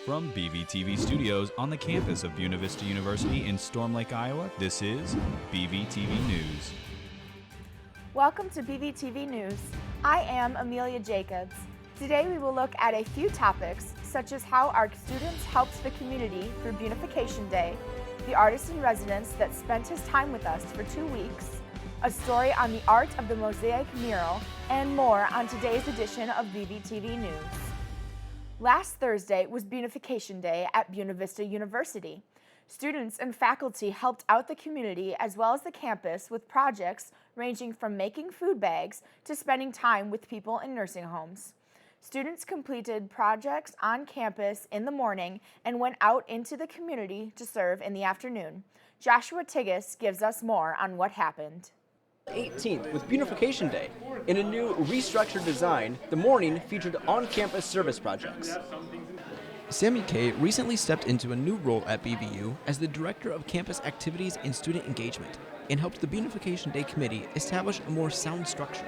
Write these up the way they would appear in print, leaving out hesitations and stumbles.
From BVTV Studios on the campus of Buena Vista University in Storm Lake, Iowa, this is BVTV News. Welcome to BVTV News. I am Amelia Jacobs. Today we will look at a few topics, such as how our students helped the community through Buenafication Day, the artist in residence that spent his time with us for 2 weeks, a story on the art of the Mosaic Mural, and more on today's edition of BVTV News. Last Thursday was Buenafication Day at Buena Vista University. Students and faculty helped out the community as well as the campus with projects ranging from making food bags to spending time with people in nursing homes. Students completed projects on campus in the morning and went out into the community to serve in the afternoon. Joshua Tigas gives us more on what happened. 18th with Buenafication Day. In a new restructured design, the morning featured on-campus service projects. Sammy Kay recently stepped into a new role at BVU as the Director of Campus Activities and Student Engagement and helped the Buenafication Day Committee establish a more sound structure.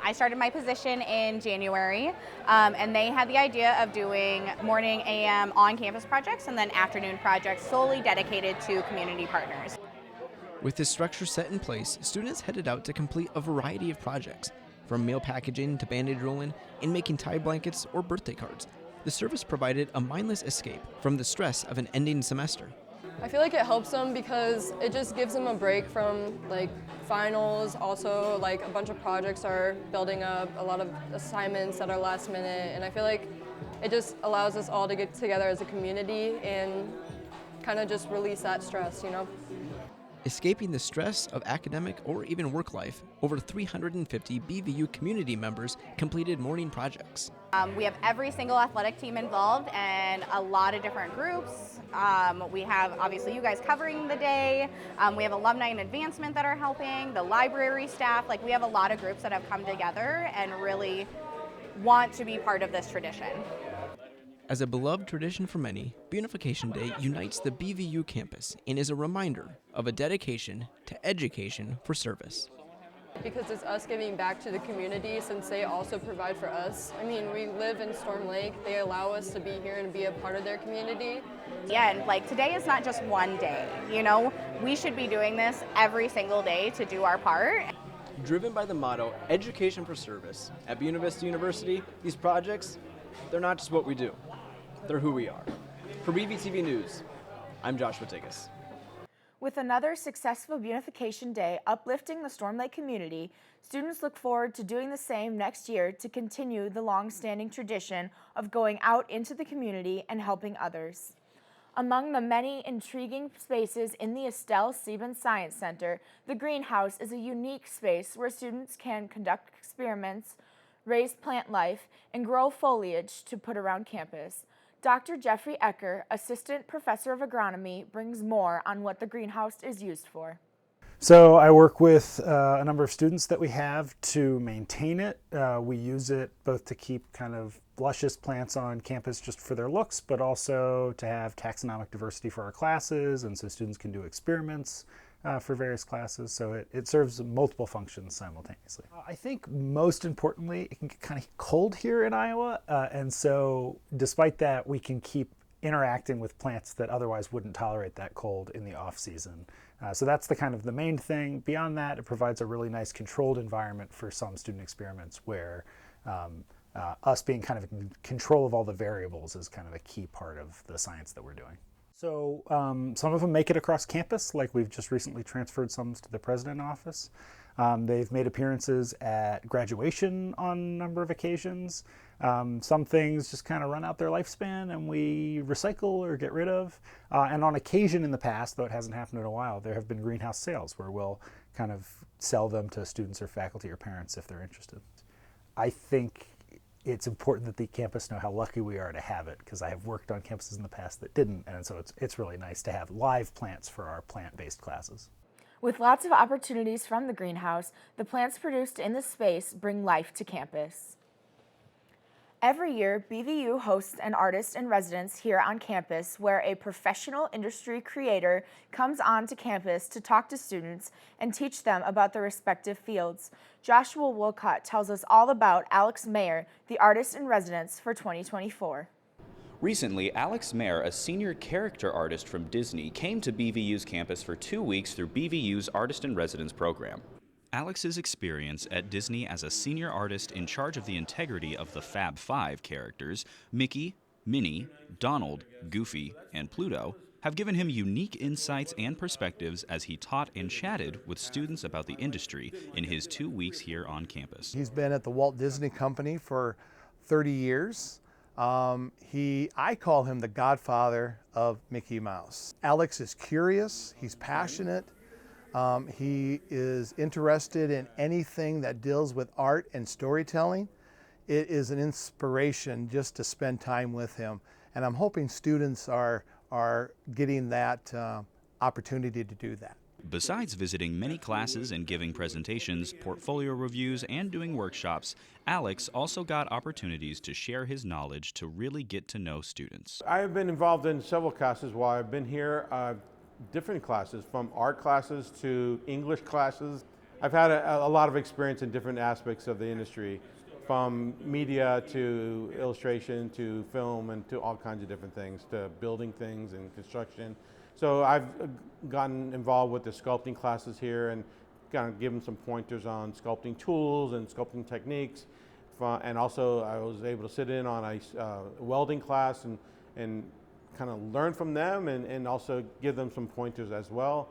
I started my position in January, and they had the idea of doing morning AM on-campus projects and then afternoon projects solely dedicated to community partners. With this structure set in place, students headed out to complete a variety of projects, from meal packaging to bandage rolling and making tie blankets or birthday cards. The service provided a mindless escape from the stress of an ending semester. I feel like it helps them because it just gives them a break from finals. Also, a bunch of projects are building up, a lot of assignments that are last minute, and I feel like it just allows us all to get together as a community and kind of just release that stress, Escaping the stress of academic or even work life, over 350 BVU community members completed morning projects. We have every single athletic team involved and a lot of different groups. We have obviously you guys covering the day. We have alumni and advancement that are helping, the library staff. We have a lot of groups that have come together and really want to be part of this tradition. As a beloved tradition for many, Buenafication Day unites the BVU campus and is a reminder of a dedication to education for service. Because it's us giving back to the community since they also provide for us. We live in Storm Lake. They allow us to be here and be a part of their community. Yeah, and today is not just one day, We should be doing this every single day to do our part. Driven by the motto, Education for Service, at Buena Vista University, these projects, they're not just what we do. They're who we are. For BVTV News, I'm Joshua Tigas. With another successful Buenafication Day uplifting the Storm Lake community, students look forward to doing the same next year to continue the long-standing tradition of going out into the community and helping others. Among the many intriguing spaces in the Estelle Sieben Science Center, the greenhouse is a unique space where students can conduct experiments, raise plant life, and grow foliage to put around campus. Dr. Jeffrey Ecker, Assistant Professor of Agronomy, brings more on what the greenhouse is used for. So I work with a number of students that we have to maintain it. We use it both to keep kind of luscious plants on campus just for their looks, but also to have taxonomic diversity for our classes, and so students can do experiments for various classes. So it serves multiple functions simultaneously. I think most importantly, it can get kind of cold here in Iowa, and so despite that, we can keep interacting with plants that otherwise wouldn't tolerate that cold in the off season. So that's the main thing. Beyond that, it provides a really nice controlled environment for some student experiments where us being kind of in control of all the variables is kind of a key part of the science that we're doing. So some of them make it across campus, like we've just recently transferred some to the president office. They've made appearances at graduation on a number of occasions. Some things just kind of run out their lifespan and we recycle or get rid of. And on occasion in the past, though it hasn't happened in a while, there have been greenhouse sales where we'll kind of sell them to students or faculty or parents if they're interested. I think it's important that the campus know how lucky we are to have it, because I have worked on campuses in the past that didn't, and so it's really nice to have live plants for our plant-based classes. With lots of opportunities from the greenhouse, the plants produced in the space bring life to campus. Every year, BVU hosts an artist in residence here on campus where a professional industry creator comes onto campus to talk to students and teach them about their respective fields. Joshua Wolcott tells us all about Alex Maher, the artist in residence for 2024. Recently, Alex Maher, a senior character artist from Disney, came to BVU's campus for 2 weeks through BVU's Artist in Residence program. Alex's experience at Disney as a senior artist in charge of the integrity of the Fab Five characters, Mickey, Minnie, Donald, Goofy, and Pluto, have given him unique insights and perspectives as he taught and chatted with students about the industry in his 2 weeks here on campus. He's been at the Walt Disney Company for 30 years. I call him the godfather of Mickey Mouse. Alex is curious, he's passionate, he is interested in anything that deals with art and storytelling. It is an inspiration just to spend time with him, and I'm hoping students are getting that opportunity to do that. Besides visiting many classes and giving presentations, portfolio reviews, and doing workshops, Alex also got opportunities to share his knowledge to really get to know students. I've been involved in several classes while I've been here, different classes, from art classes to English classes. I've had a lot of experience in different aspects of the industry, from media to illustration to film and to all kinds of different things, to building things and construction. So I've gotten involved with the sculpting classes here and kind of given some pointers on sculpting tools and sculpting techniques. And also I was able to sit in on a welding class and kind of learn from them and also give them some pointers as well.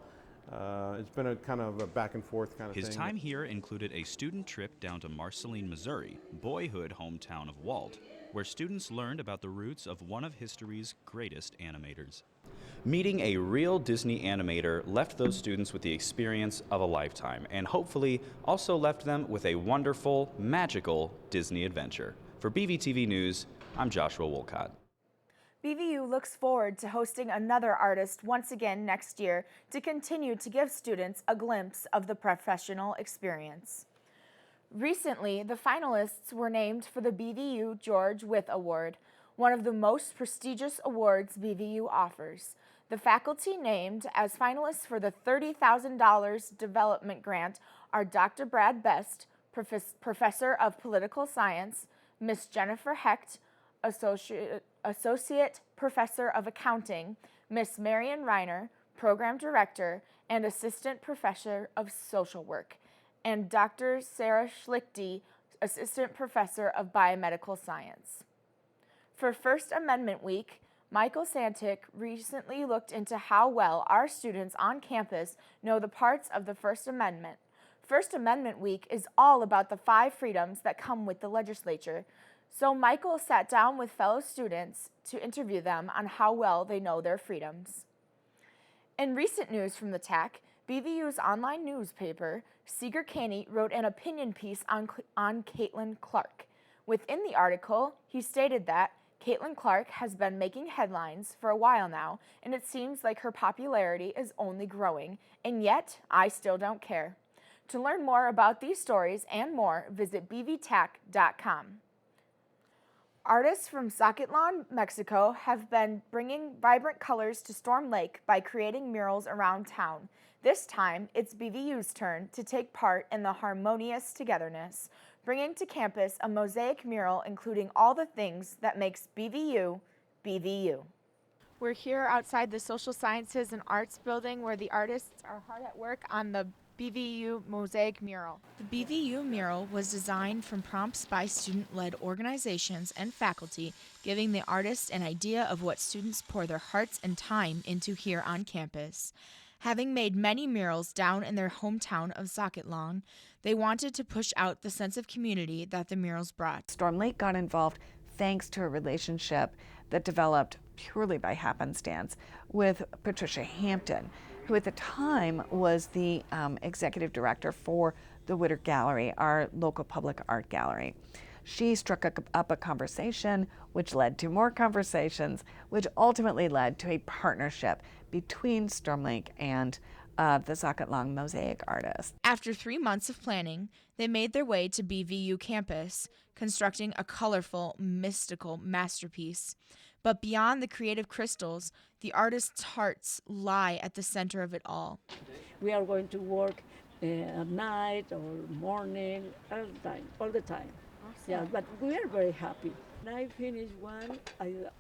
It's been a kind of a back and forth kind of thing. His time here included a student trip down to Marceline, Missouri, boyhood hometown of Walt, where students learned about the roots of one of history's greatest animators. Meeting a real Disney animator left those students with the experience of a lifetime, and hopefully also left them with a wonderful, magical Disney adventure. For BVTV News, I'm Joshua Wolcott. BVU looks forward to hosting another artist once again next year to continue to give students a glimpse of the professional experience. Recently, the finalists were named for the BVU George Wythe Award, one of the most prestigious awards BVU offers. The faculty named as finalists for the $30,000 development grant are Dr. Brad Best, Professor of Political Science, Miss Jennifer Hecht, Associate Professor of Accounting, Miss Marion Reiner, Program Director and Assistant Professor of Social Work, and Dr. Sarah Schlichty, Assistant Professor of Biomedical Science. For First Amendment Week, Michael Santic recently looked into how well our students on campus know the parts of the First Amendment. First Amendment Week is all about the 5 freedoms that come with the legislature. So Michael sat down with fellow students to interview them on how well they know their freedoms. In recent news from the TAC, BVU's online newspaper, Seeger Caney, wrote an opinion piece on Caitlin Clark. Within the article, he stated that Caitlin Clark has been making headlines for a while now, and it seems like her popularity is only growing, and yet I still don't care. To learn more about these stories and more, visit bvtac.com. Artists from Zacatlán, Mexico have been bringing vibrant colors to Storm Lake by creating murals around town. This time, it's BVU's turn to take part in the harmonious togetherness, bringing to campus a mosaic mural including all the things that makes BVU, BVU. We're here outside the Social Sciences and Arts building where the artists are hard at work on the BVU Mosaic Mural. The BVU mural was designed from prompts by student-led organizations and faculty, giving the artists an idea of what students pour their hearts and time into here on campus. Having made many murals down in their hometown of Zacatlán, they wanted to push out the sense of community that the murals brought. Storm Lake got involved thanks to a relationship that developed purely by happenstance with Patricia Hampton, who at the time was the executive director for the Whittier Gallery, our local public art gallery. She struck up a conversation, which led to more conversations, which ultimately led to a partnership between Storm Lake and the Zacatlán mosaic artists. After 3 months of planning, they made their way to BVU campus, constructing a colorful, mystical masterpiece. But beyond the creative crystals, the artists' hearts lie at the center of it all. We are going to work at night or morning, all the time. Awesome. Yeah, but we are very happy. I finish one,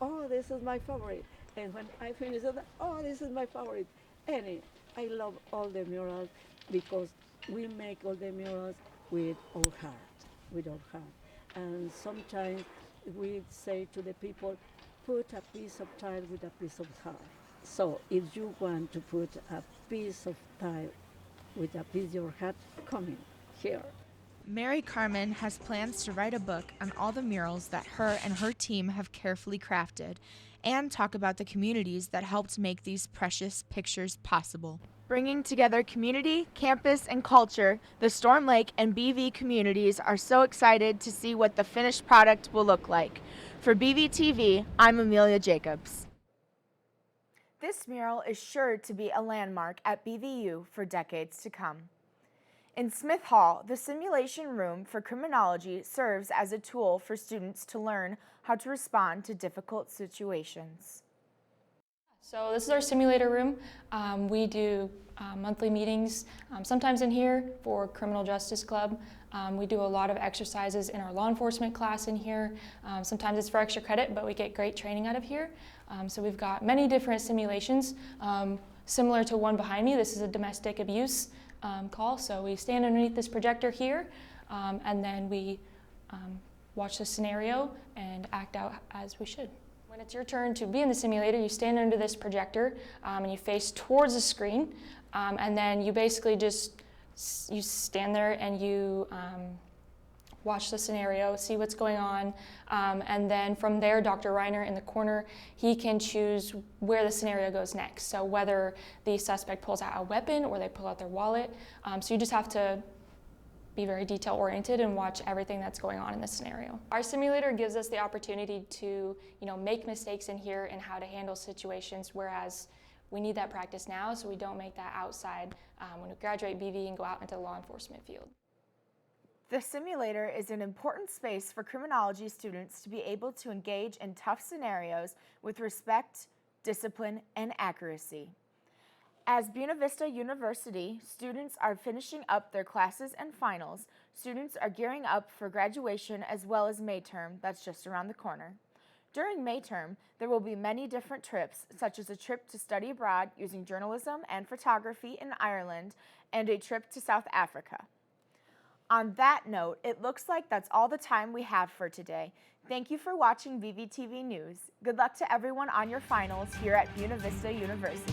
oh, this is my favorite. And when I finish it, oh, this is my favorite. I love all the murals because we make all the murals with our heart. And sometimes we say to the people, put a piece of tile with a piece of heart. So if you want to put a piece of tile with a piece of your heart, come in here. Mary Carmen has plans to write a book on all the murals that her and her team have carefully crafted and talk about the communities that helped make these precious pictures possible. Bringing together community, campus, and culture, the Storm Lake and BV communities are so excited to see what the finished product will look like. For BVTV, I'm Amelia Jacobs. This mural is sure to be a landmark at BVU for decades to come. In Smith Hall, the simulation room for criminology serves as a tool for students to learn how to respond to difficult situations. So this is our simulator room. We do monthly meetings, sometimes in here for Criminal Justice Club. We do a lot of exercises in our law enforcement class in here. Sometimes it's for extra credit, but we get great training out of here. So we've got many different simulations. Similar to one behind me, this is a domestic abuse call. So we stand underneath this projector here, and then we watch the scenario and act out as we should. When it's your turn to be in the simulator, you stand under this projector and you face towards the screen, and then you basically just you stand there and you watch the scenario, see what's going on, and then from there, Dr. Reiner in the corner, he can choose where the scenario goes next. So whether the suspect pulls out a weapon or they pull out their wallet. So you just have to be very detail oriented and watch everything that's going on in the scenario. Our simulator gives us the opportunity to, make mistakes in here and how to handle situations, whereas we need that practice now so we don't make that outside when we graduate BV and go out into the law enforcement field. The simulator is an important space for criminology students to be able to engage in tough scenarios with respect, discipline, and accuracy. As Buena Vista University, students are finishing up their classes and finals. Students are gearing up for graduation as well as May term that's just around the corner. During May term, there will be many different trips, such as a trip to study abroad using journalism and photography in Ireland and a trip to South Africa. On that note, it looks like that's all the time we have for today. Thank you for watching BVTV News. Good luck to everyone on your finals here at Buena Vista University.